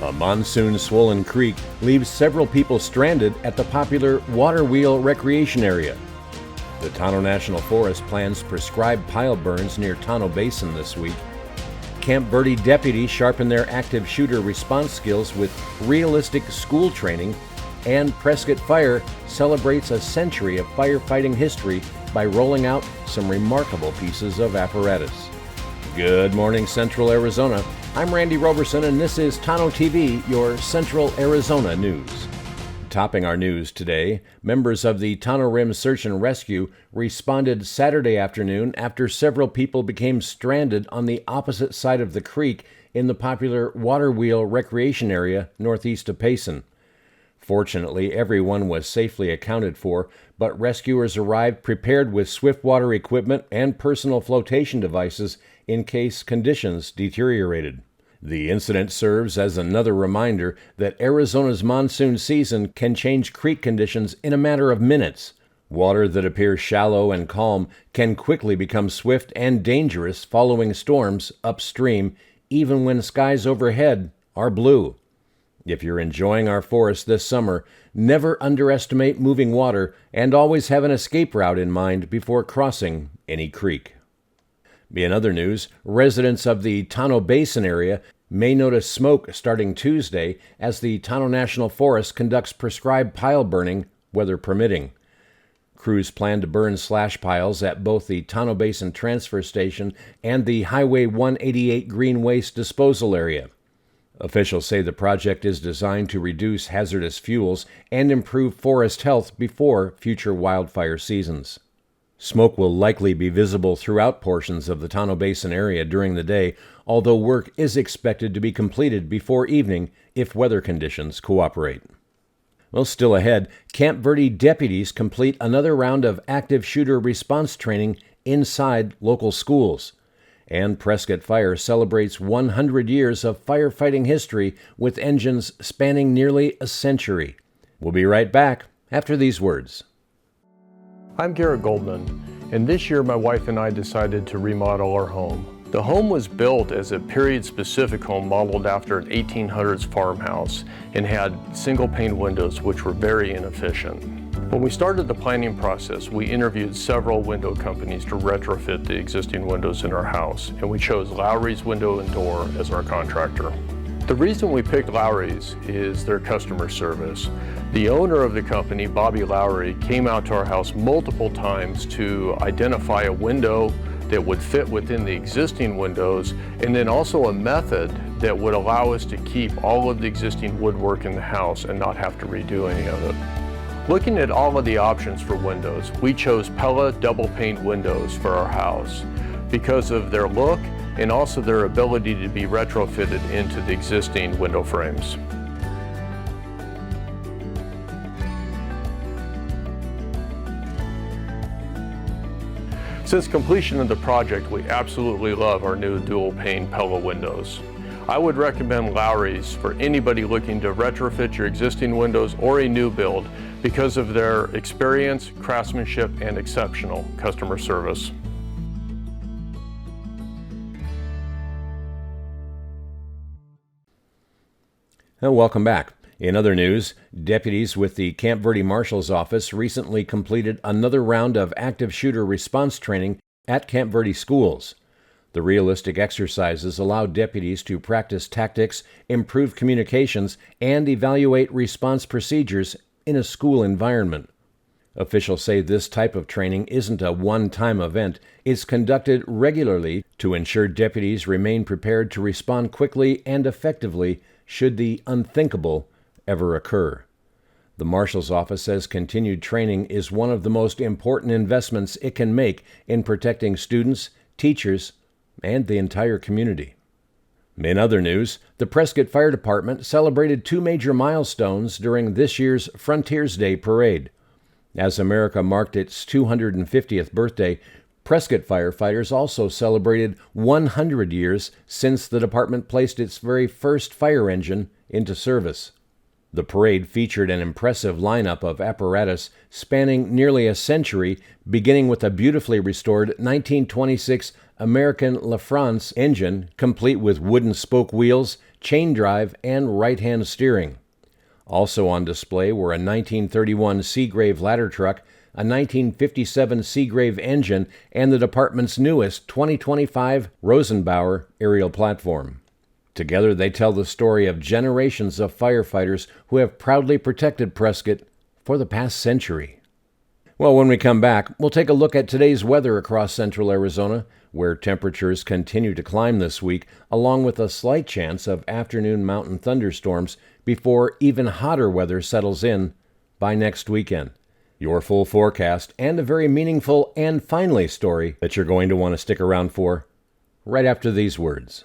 A monsoon-swollen creek leaves several people stranded at the popular water wheel recreation area. The Tonto National Forest plans prescribed pile burns near Tonto Basin this week. Camp Verde deputies sharpen their active shooter response skills with realistic school training, and Prescott Fire celebrates a century of firefighting history by rolling out some remarkable pieces of apparatus. Good morning, Central Arizona. I'm Randy Roberson, and this is Tonto-TV, your Central Arizona news. Topping our news today, members of the Tonto Rim Search and Rescue responded Saturday afternoon after several people became stranded on the opposite side of the creek in the popular water wheel recreation area northeast of Payson. Fortunately, everyone was safely accounted for, but rescuers arrived prepared with swiftwater equipment and personal flotation devices in case conditions deteriorated. The incident serves as another reminder that Arizona's monsoon season can change creek conditions in a matter of minutes. Water that appears shallow and calm can quickly become swift and dangerous following storms upstream, even when skies overhead are blue. If you're enjoying our forest this summer, never underestimate moving water and always have an escape route in mind before crossing any creek. In other news, residents of the Tonto Basin area may notice smoke starting Tuesday as the Tonto National Forest conducts prescribed pile burning, weather permitting. Crews plan to burn slash piles at both the Tonto Basin Transfer Station and the Highway 188 Green Waste Disposal Area. Officials say the project is designed to reduce hazardous fuels and improve forest health before future wildfire seasons. Smoke will likely be visible throughout portions of the Tonto Basin area during the day, although work is expected to be completed before evening if weather conditions cooperate. Well, still ahead, Camp Verde deputies complete another round of active shooter response training inside local schools. And Prescott Fire celebrates 100 years of firefighting history with engines spanning nearly a century. We'll be right back after these words. I'm Garrett Goldman, and this year my wife and I decided to remodel our home. The home was built as a period-specific home modeled after an 1800s farmhouse and had single-pane windows which were very inefficient. When we started the planning process, we interviewed several window companies to retrofit the existing windows in our house, and we chose Lowry's Window and Door as our contractor. The reason we picked Lowry's is their customer service. The owner of the company, Bobby Lowry, came out to our house multiple times to identify a window that would fit within the existing windows, and then also a method that would allow us to keep all of the existing woodwork in the house and not have to redo any of it. Looking at all of the options for windows, we chose Pella double pane windows for our house because of their look and also their ability to be retrofitted into the existing window frames. Since completion of the project, we absolutely love our new dual pane Pella windows. I would recommend Lowry's for anybody looking to retrofit your existing windows or a new build because of their experience, craftsmanship, and exceptional customer service. And welcome back. In other news, deputies with the Camp Verde Marshal's Office recently completed another round of active shooter response training at Camp Verde schools. The realistic exercises allow deputies to practice tactics, improve communications, and evaluate response procedures in a school environment. Officials say this type of training isn't a one-time event. It's conducted regularly to ensure deputies remain prepared to respond quickly and effectively should the unthinkable ever occur. The Marshal's Office says continued training is one of the most important investments it can make in protecting students, teachers, and the entire community. In other news, the Prescott Fire Department celebrated two major milestones during this year's Frontiers Day parade. As America marked its 250th birthday, Prescott firefighters also celebrated 100 years since the department placed its very first fire engine into service. The parade featured an impressive lineup of apparatus spanning nearly a century, beginning with a beautifully restored 1926 American LaFrance engine, complete with wooden spoke wheels, chain drive, and right-hand steering. Also on display were a 1931 Seagrave ladder truck, a 1957 Seagrave engine, and the department's newest 2025 Rosenbauer aerial platform. Together they tell the story of generations of firefighters who have proudly protected Prescott for the past century. Well, when we come back, we'll take a look at today's weather across central Arizona, where temperatures continue to climb this week, along with a slight chance of afternoon mountain thunderstorms before even hotter weather settles in by next weekend. Your full forecast and a very meaningful and finally story that you're going to want to stick around for right after these words.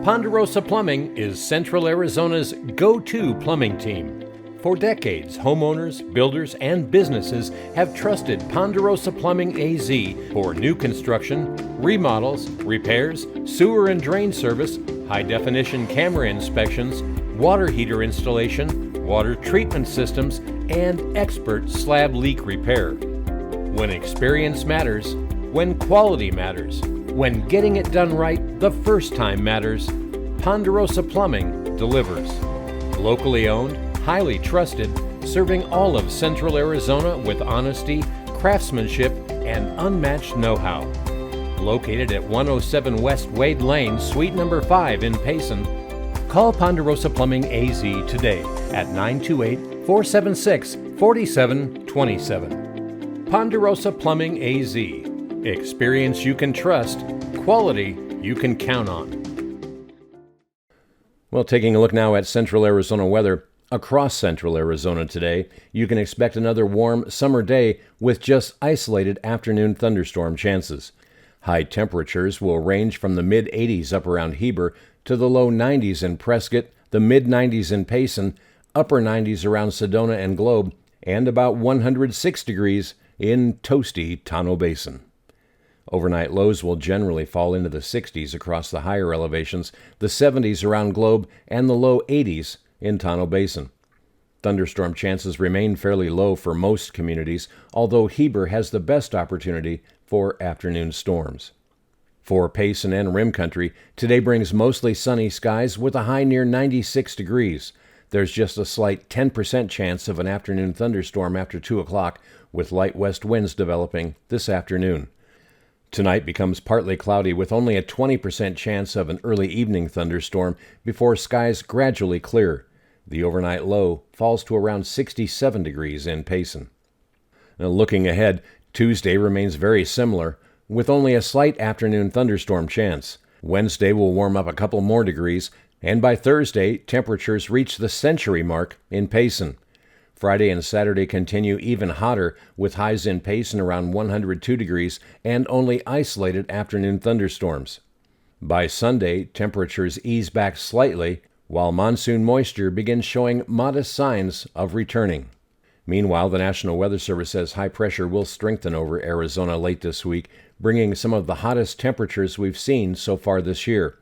Ponderosa Plumbing is Central Arizona's go-to plumbing team. For decades, homeowners, builders, and businesses have trusted Ponderosa Plumbing AZ for new construction, remodels, repairs, sewer and drain service, high-definition camera inspections, water heater installation, water treatment systems, and expert slab leak repair. When experience matters, when quality matters, when getting it done right the first time matters, Ponderosa Plumbing delivers. Locally owned, highly trusted, serving all of Central Arizona with honesty, craftsmanship, and unmatched know-how. Located at 107 West Wade Lane, Suite number 5 in Payson, call Ponderosa Plumbing AZ today at 928-476-4727. Ponderosa Plumbing AZ. Experience you can trust, quality you can count on. Well, taking a look now at Central Arizona weather. Across central Arizona today, you can expect another warm summer day with just isolated afternoon thunderstorm chances. High temperatures will range from the mid-80s up around Heber to the low 90s in Prescott, the mid-90s in Payson, upper 90s around Sedona and Globe, and about 106 degrees in toasty Tonto Basin. Overnight lows will generally fall into the 60s across the higher elevations, the 70s around Globe, and the low 80s in Tonto Basin. Thunderstorm chances remain fairly low for most communities, although Heber has the best opportunity for afternoon storms. For Payson and Rim Country, today brings mostly sunny skies with a high near 96 degrees. There's just a slight 10% chance of an afternoon thunderstorm after 2 o'clock, with light west winds developing this afternoon. Tonight becomes partly cloudy with only a 20% chance of an early evening thunderstorm before skies gradually clear. The overnight low falls to around 67 degrees in Payson. Now, looking ahead, Tuesday remains very similar, with only a slight afternoon thunderstorm chance. Wednesday will warm up a couple more degrees, and by Thursday, temperatures reach the century mark in Payson. Friday and Saturday continue even hotter, with highs in Payson around 102 degrees and only isolated afternoon thunderstorms. By Sunday, temperatures ease back slightly, while monsoon moisture begins showing modest signs of returning. Meanwhile, the National Weather Service says high pressure will strengthen over Arizona late this week, bringing some of the hottest temperatures we've seen so far this year.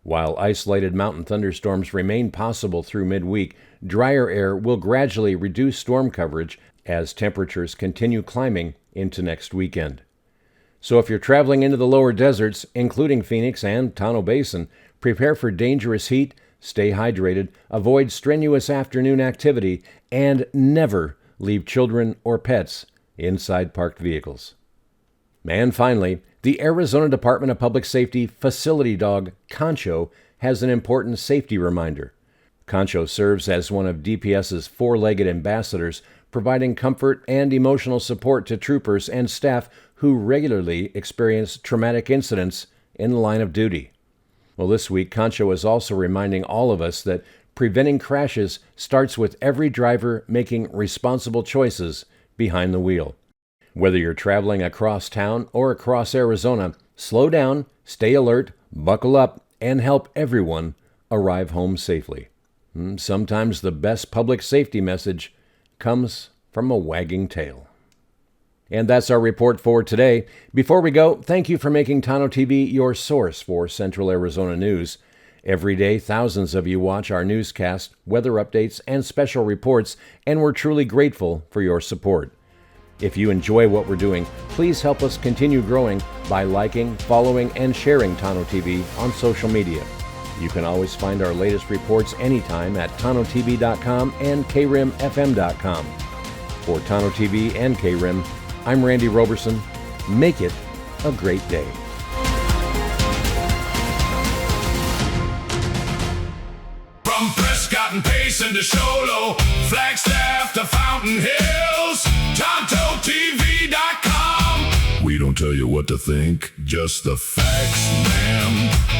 While isolated mountain thunderstorms remain possible through midweek, drier air will gradually reduce storm coverage as temperatures continue climbing into next weekend. So if you're traveling into the lower deserts, including Phoenix and Tonto Basin, prepare for dangerous heat, stay hydrated, avoid strenuous afternoon activity, and never leave children or pets inside parked vehicles. And finally, the Arizona Department of Public Safety facility dog, Concho, has an important safety reminder. Concho serves as one of DPS's four-legged ambassadors, providing comfort and emotional support to troopers and staff who regularly experience traumatic incidents in the line of duty. Well, this week, Concho is also reminding all of us that preventing crashes starts with every driver making responsible choices behind the wheel. Whether you're traveling across town or across Arizona, slow down, stay alert, buckle up, and help everyone arrive home safely. Sometimes the best public safety message comes from a wagging tail. And that's our report for today. Before we go, thank you for making Tonto-TV your source for Central Arizona news. Every day, thousands of you watch our newscast, weather updates, and special reports, and we're truly grateful for your support. If you enjoy what we're doing, please help us continue growing by liking, following, and sharing Tonto-TV on social media. You can always find our latest reports anytime at Tonto-TV.com and KRIMFM.com. For Tonto-TV and KRIM, I'm Randy Roberson. Make it a great day. From Prescott and Payson to Sholo, Flagstaff to Fountain Hills, Tonto-TV.com. We don't tell you what to think, just the facts, ma'am.